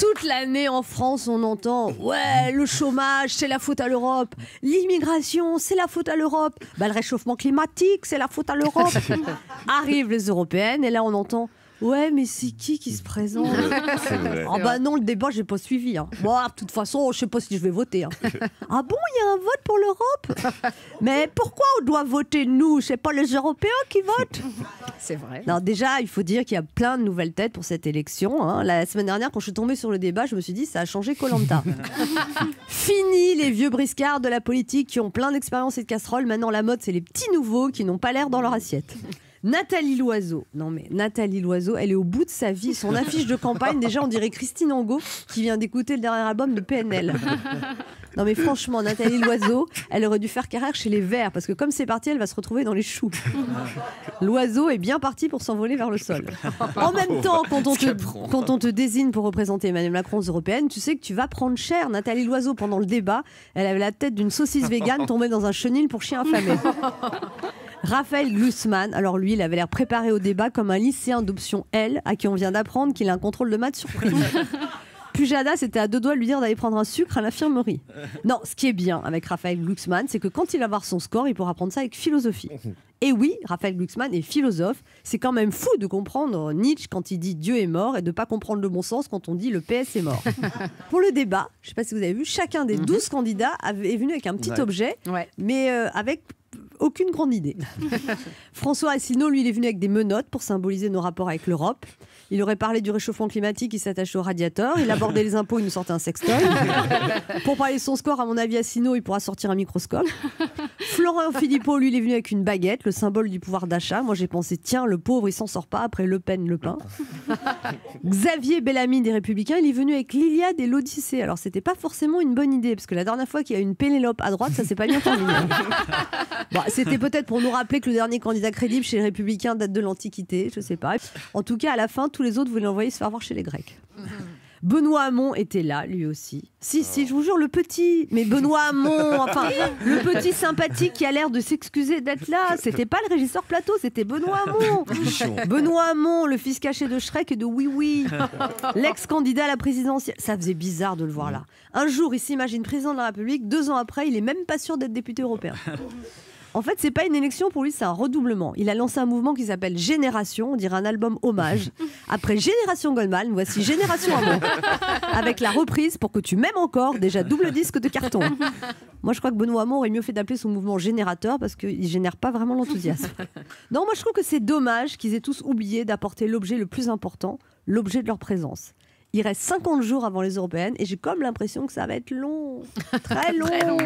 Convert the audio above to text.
Toute l'année en France, on entend « Ouais, le chômage, c'est la faute à l'Europe. L'immigration, c'est la faute à l'Europe. Bah, le réchauffement climatique, c'est la faute à l'Europe. » Arrivent les européennes et là, on entend « Ouais, mais c'est qui se présente ?» Ah bah non, le débat, j'ai pas suivi. Hein. Bon, de toute façon, je sais pas si je vais voter. Hein. Ah bon, il y a un vote pour l'Europe? Mais pourquoi on doit voter, nous? C'est pas les Européens qui votent? C'est vrai. Non, déjà, il faut dire qu'il y a plein de nouvelles têtes pour cette élection. Hein. La semaine dernière, quand je suis tombée sur le débat, je me suis dit, ça a changé Koh-Lanta. Fini les vieux briscards de la politique qui ont plein d'expérience et de casseroles. Maintenant, la mode, c'est les petits nouveaux qui n'ont pas l'air dans leur assiette. Nathalie Loiseau. Non mais Nathalie Loiseau, elle est au bout de sa vie. Son affiche de campagne, déjà, on dirait Christine Angot qui vient d'écouter le dernier album de PNL. Non mais franchement, Nathalie Loiseau, elle aurait dû faire carrière chez les Verts parce que comme c'est parti, elle va se retrouver dans les choux. L'oiseau est bien parti pour s'envoler vers le sol. En même temps, quand on te désigne pour représenter Emmanuel Macron aux européennes, tu sais que tu vas prendre cher. Nathalie Loiseau, pendant le débat, elle avait la tête d'une saucisse végane tombée dans un chenil pour chien affamé. Raphaël Glucksmann, alors lui, il avait l'air préparé au débat comme un lycéen d'option L à qui on vient d'apprendre qu'il a un contrôle de maths surprise. Pujadas était à deux doigts de lui dire d'aller prendre un sucre à l'infirmerie. Non, ce qui est bien avec Raphaël Glucksmann, c'est que quand il va voir son score, il pourra prendre ça avec philosophie. Et oui, Raphaël Glucksmann est philosophe. C'est quand même fou de comprendre Nietzsche quand il dit Dieu est mort et de ne pas comprendre le bon sens quand on dit le PS est mort. Pour le débat, je ne sais pas si vous avez vu, chacun des 12 candidats est venu avec un petit objet, mais avec aucune grande idée. François Asselineau, lui, il est venu avec des menottes pour symboliser nos rapports avec l'Europe. Il aurait parlé du réchauffement climatique, il s'attachait au radiateur. Il abordait les impôts, il nous sortait un sextoy. Pour parler de son score, à mon avis, Asselineau, il pourra sortir un microscope. Florent Philippot, lui, il est venu avec une baguette, le symbole du pouvoir d'achat. Moi, j'ai pensé, tiens, le pauvre, il s'en sort pas après Le Pen, Le Pain. Xavier Bellamy des Républicains, il est venu avec l'Iliade et l'Odyssée. Alors, c'était pas forcément une bonne idée, parce que la dernière fois qu'il y a eu une Pénélope à droite, ça s'est pas bien terminé. Bon, c'était peut-être pour nous rappeler que le dernier candidat crédible chez les Républicains date de l'Antiquité, je sais pas. En tout cas, à la fin, tous les autres voulaient l'envoyer se faire voir chez les Grecs. Benoît Hamon était là, lui aussi. Si, je vous jure, le petit. Mais Benoît Hamon, enfin, le petit sympathique qui a l'air de s'excuser d'être là. C'était pas le régisseur plateau, c'était Benoît Hamon. Benoît Hamon, le fils caché de Shrek et de Oui Oui. L'ex-candidat à la présidentielle. Ça faisait bizarre de le voir là. Un jour, il s'imagine président de la République. 2 ans après, il est même pas sûr d'être député européen. En fait, c'est pas une élection pour lui, c'est un redoublement. Il a lancé un mouvement qui s'appelle Génération, on dirait un album hommage. Après Génération Goldman, voici Génération Hamon. Avec la reprise Pour que tu m'aimes encore, déjà double disque de carton. Moi, je crois que Benoît Hamon aurait mieux fait d'appeler son mouvement Générateur parce qu'il génère pas vraiment l'enthousiasme. Non, moi, je trouve que c'est dommage qu'ils aient tous oublié d'apporter l'objet le plus important, l'objet de leur présence. Il reste 50 jours avant les européennes et j'ai comme l'impression que ça va être long. Très long. Très long.